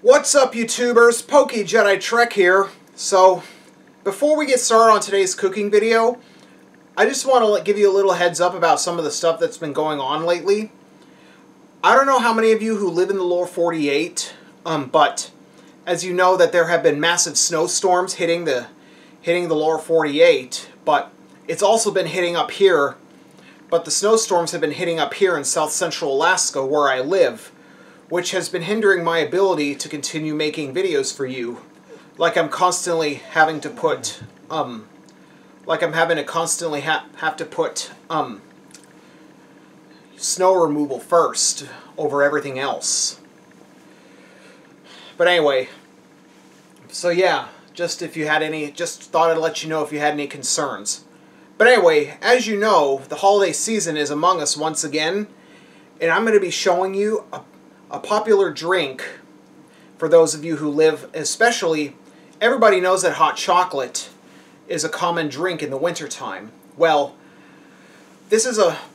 What's up, YouTubers? PokeJediTrek's here. So, before we get started on today's cooking video, I just want to give you a little heads up about some of the stuff that's been going on lately. I don't know how many of you who live in the lower 48, but as you know that there have been massive snowstorms hitting the lower 48, but it's also been hitting up here. But the snowstorms have been hitting up here in south central Alaska where I live, which has been hindering my ability to continue making videos for you. Like I'm constantly having to put, have to put, snow removal first over everything else. But anyway, so yeah, just thought I'd let you know if you had any concerns. But anyway, as you know, the holiday season is among us once again, and I'm going to be showing you a popular drink for those of you who live, especially, everybody knows that hot chocolate is a common drink in the wintertime. Well,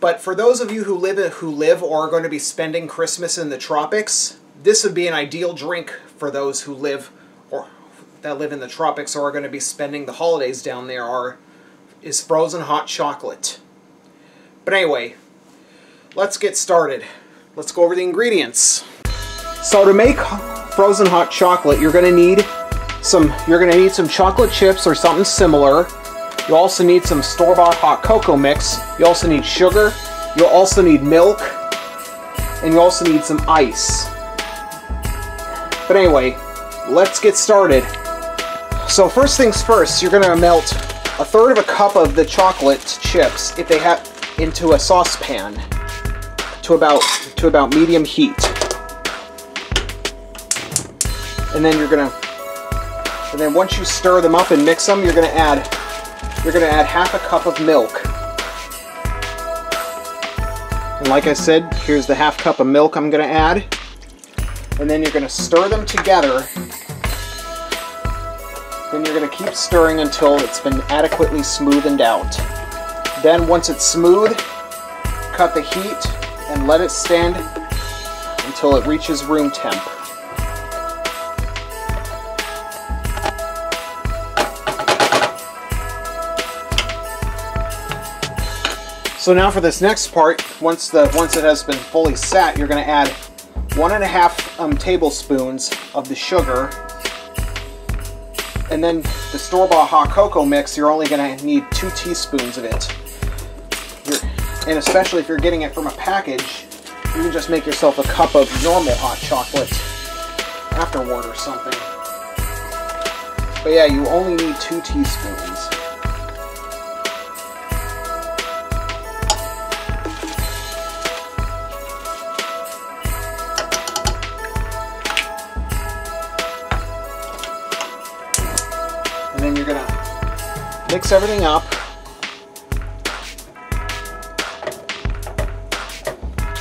but for those of you who live or are going to be spending Christmas in the tropics, this would be an ideal drink for those who live in the tropics or are going to be spending the holidays down there, is frozen hot chocolate. But anyway, let's get started. Let's go over the ingredients. So to make frozen hot chocolate, you're going to need some chocolate chips or something similar. You also need some store-bought hot cocoa mix. You also need sugar. You'll also need milk, and you also need some ice. But anyway, let's get started. So first things first, you're going to melt a third of a cup of the chocolate chips, if they have, into a saucepan to about medium heat. And then once you stir them up and mix them, you're gonna add half a cup of milk. And like I said, here's the half cup of milk I'm gonna add. And then you're gonna stir them together. Then you're gonna keep stirring until it's been adequately smoothened out. Then once it's smooth, cut the heat and let it stand until it reaches room temp. So now for this next part, once it has been fully set, you're going to add 1.5 tablespoons of the sugar, and then the store-bought hot cocoa mix. You're only going to need 2 teaspoons of it. And especially if you're getting it from a package, you can just make yourself a cup of normal hot chocolate afterward or something. But yeah, you only need 2 teaspoons. And then you're gonna mix everything up.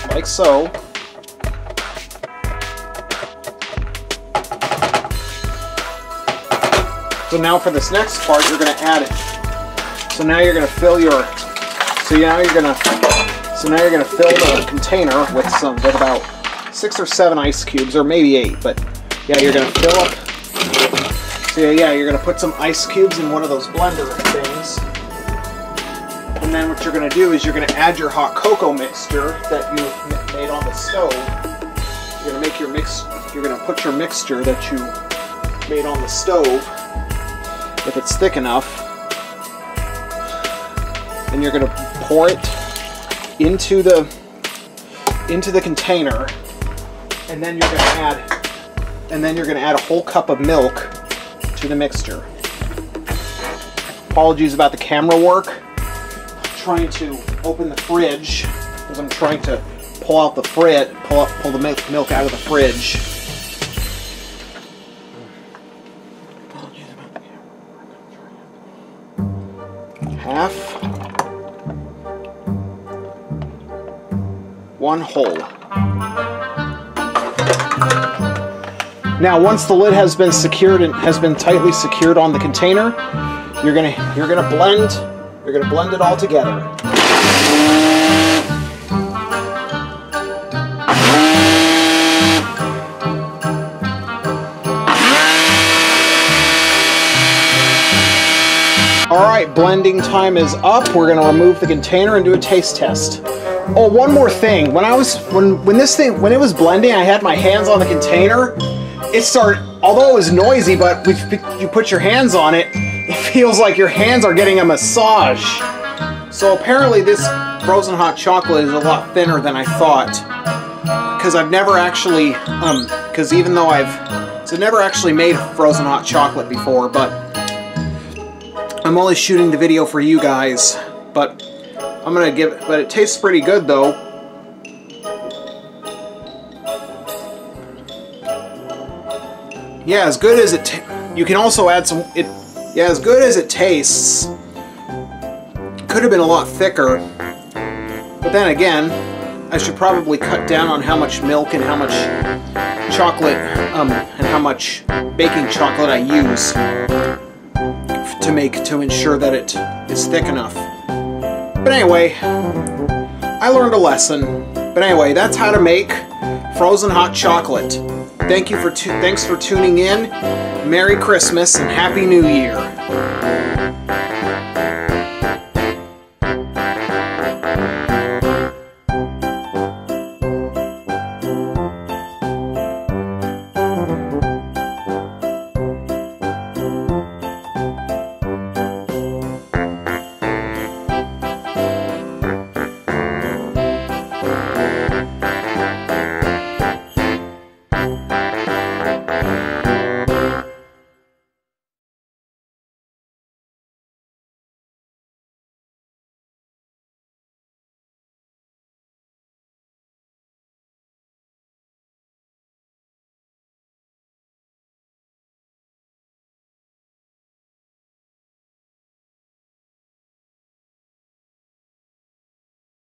Like so. So now for this next part, you're going to add it. So now you're going to fill the container with about 6 or 7 ice cubes, or maybe 8. But yeah, you're going to fill up. So yeah, you're going to put some ice cubes in one of those blender things. And then what you're going to do is you're going to add your hot cocoa mixture that you made on the stove. You're going to put your mixture that you made on the stove, if it's thick enough, and you're going to pour it into the container, and then you're going to add a whole cup of milk to the mixture. Apologies about the camera work. Trying to open the fridge because I'm trying to pull the milk out of the fridge. Half, 1 whole. Now, once the lid has been secured and has been tightly secured on the container, you're gonna blend it all together. Alright, blending time is up. We're going to remove the container and do a taste test. Oh, one more thing. When it was blending, I had my hands on the container. It started, although it was noisy, but if you put your hands on it, it feels like your hands are getting a massage. So apparently this frozen hot chocolate is a lot thinner than I thought. Because I've never actually, because even though I've never actually made frozen hot chocolate before, but I'm only shooting the video for you guys. But but it tastes pretty good though. Yeah, as good as you can also add some, yeah, as good as it tastes, could have been a lot thicker. But then again, I should probably cut down on how much milk and how much chocolate, and how much baking chocolate I use to ensure that it is thick enough. But anyway, I learned a lesson. But anyway, that's how to make frozen hot chocolate. Thanks for tuning in. Merry Christmas and Happy New Year.